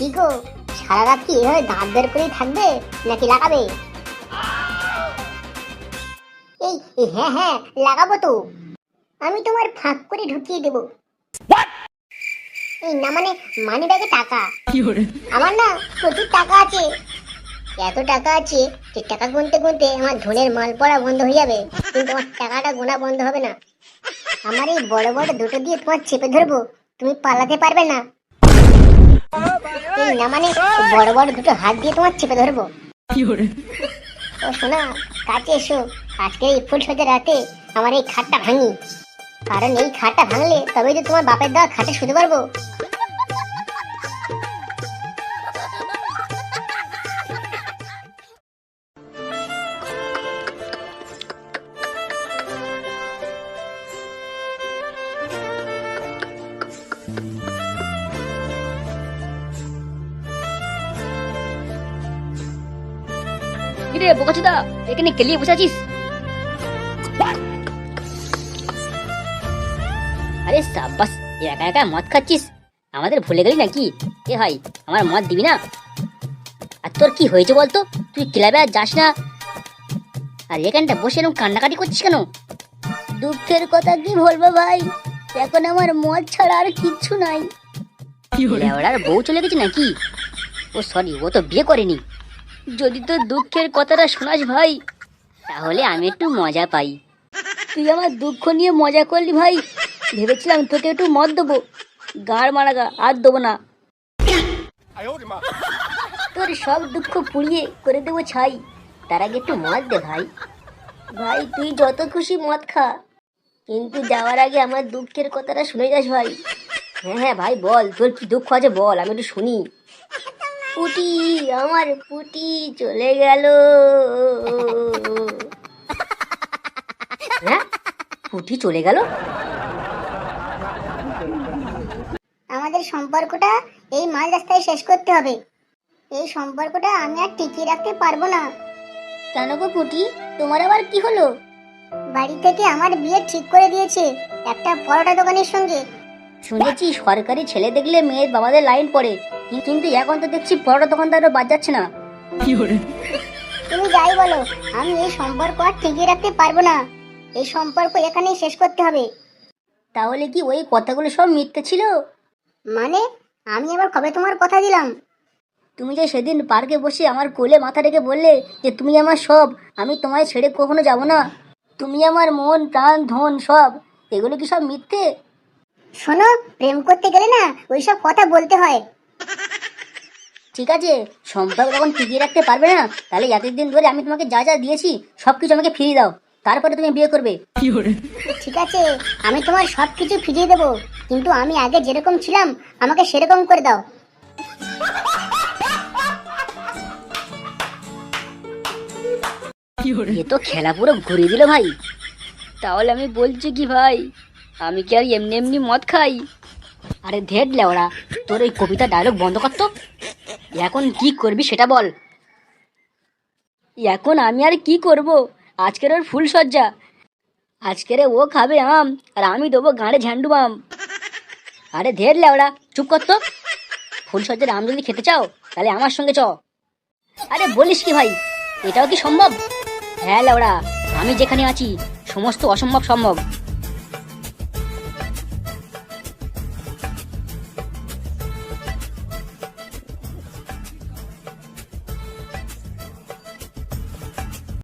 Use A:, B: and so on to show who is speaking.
A: কি গো, সারা রাত কি এভাবে দাঁত বের করেই থাকবে নাকি লাগাবে? হ্যাঁ হ্যাঁ লাগাবো তো। আমি তোমার ফাঁক করে ঢুকিয়ে দেবো। এই না মানে মানি ব্যাগে টাকা। আমার না প্রচুর টাকা আছে। এত টাকা আছে যে টাকা গুনতে গুনতে আমার ধনের মাল পড়া বন্ধ হয়ে যাবে, কিন্তু আমার টাকাটা গোনা বন্ধ হবে না। আমার এই বড় বড় দুটো দিয়ে তোমার চেপে ধরবো, তুমি পালাতে পারবে না। এই না মানে বড় বড় দুটো হাত দিয়ে তোমার চেপে ধরবো। ও শোনা, কাছে এসো। আজকে এই ফুল সজ্জা রাতে আমার এই খাটটা ভাঙি, কারণ এই খাটটা ভাঙলে তবেই তো তোমার বাপের দেওয়া খাটে শুতে পারবো।
B: কিরে বোকাচোদা, এখানে কেলিয়ে বসে আছিস? আরে সাব্বাস, একা একা মদ খাচ্ছিস, আমাদের ভুলে গেলি নাকি? এ ভাই, আমার মদ দিবি না? আর তোর কি হয়েছে বলতো? তুই ক্লাবে আর যাস না, আর এখানটা বসে এরকম কান্নাকাটি করছিস কেন? দুঃখের কথা কি বলবো ভাই, এখন আমার মদ ছাড়া আর কিচ্ছু নাই। লেওড়ার বউ চলে গেছে নাকি? ও সরি, ও তো বিয়ে করেনি। যদি তোর দুঃখের কথাটা শোনাস ভাই, তাহলে আমি একটু মজা পাই। তুই আমার দুঃখ নিয়ে মজা করলি ভাই, ভেবেছিলাম তোকে একটু মদ দেবো, গাড় মারা গা, আর দেবো না। তোর সব দুঃখ পুড়িয়ে করে দেবো ছাই, তার আগে একটু মদ দে ভাই। ভাই তুই যত খুশি মদ খা, কিন্তু যাওয়ার আগে আমার দুঃখের কথাটা শুনে যাস ভাই। হ্যাঁ হ্যাঁ ভাই বল, তোর কি দুঃখ আছে বল, আমি একটু শুনি। পুটি, আমার পুটি চলে গেল। হ্যাঁ, পুটি চলে গেল?
A: আমাদের সম্পর্কটা এই মাঝ রাস্তায় শেষ করতে হবে। এই সম্পর্কটা আমি আর টিকিয়ে রাখতে পারবো না।
B: কেন গো পুটি, তোমার আবার কি হলো?
A: বাড়ি থেকে আমার বিয়ে ঠিক করে দিয়েছে একটা পরোটা দোকানের সঙ্গে।
B: শুনেছি সরকারি ছেলে দেখলে মেয়ের বাবাদের লাইন পড়ে, কিন্তু এখন তো দেখছি পরোটা দোকানদারও বাদ যাচ্ছে না।
A: তুমি যাই বলো, আমি এই সম্পর্ক আর টিকিয়ে রাখতে পারবো না। এই সম্পর্ক এখানেই শেষ করতে হবে।
B: তাহলে কি ওই কথাগুলো সব মিথ্যে ছিল?
A: মানে আমি আবার কবে তোমার কথা দিলাম?
B: তুমি যে সেদিন পার্কে বসে আমার কোলে মাথা রেখে বললে যে তুমি আমার সব, আমি তোমায় ছেড়ে কখনো যাব না, তুমি আমার মন প্রাণ ধন সব, এগুলো কি সব মিথ্যে?
A: শোনো, প্রেম করতে গেলে না ওইসব কথা বলতে হয়।
B: ঠিক আছে, সম্পর্ক যখন টিকিয়ে রাখতে পারবে না, তাহলে এতদিন ধরে আমি তোমাকে যা যা দিয়েছি সবকিছু আমাকে ফিরিয়ে দাও, তারপরে তুমি বিয়ে করবে।
A: ঠিক আছে, আমি তোমার সবকিছু ফিরিয়ে দেবো, কিন্তু আমি আগে যেরকম ছিলাম আমাকে সেরকম করে দাও।
B: এ তো খেলা পুরো ঘুরিয়ে দিল ভাই। তাহলে আমি বলছি কি ভাই, আমি কি আর এমনি এমনি মদ খাই? আরে ধেট লেওড়া, তোর এই কবিতা ডায়লগ বন্ধ কর তো। এখন কি করবি সেটা বল। এখন আমি আর কি করব, আজকের ওর ফুল সজ্জা, আজকের ও খাবে আম আর আমি দেবো গাঁড়ে ঝান্ডু বাম। আরে ধের লেওড়া, চুপ কর তো। ফুল সজ্জার আম যদি খেতে চাও তাহলে আমার সঙ্গে চ। আরে বলিস কি ভাই, এটাও কি সম্ভব? হ্যাঁ লেওড়া, আমি যেখানে আছি সমস্ত অসম্ভব সম্ভব।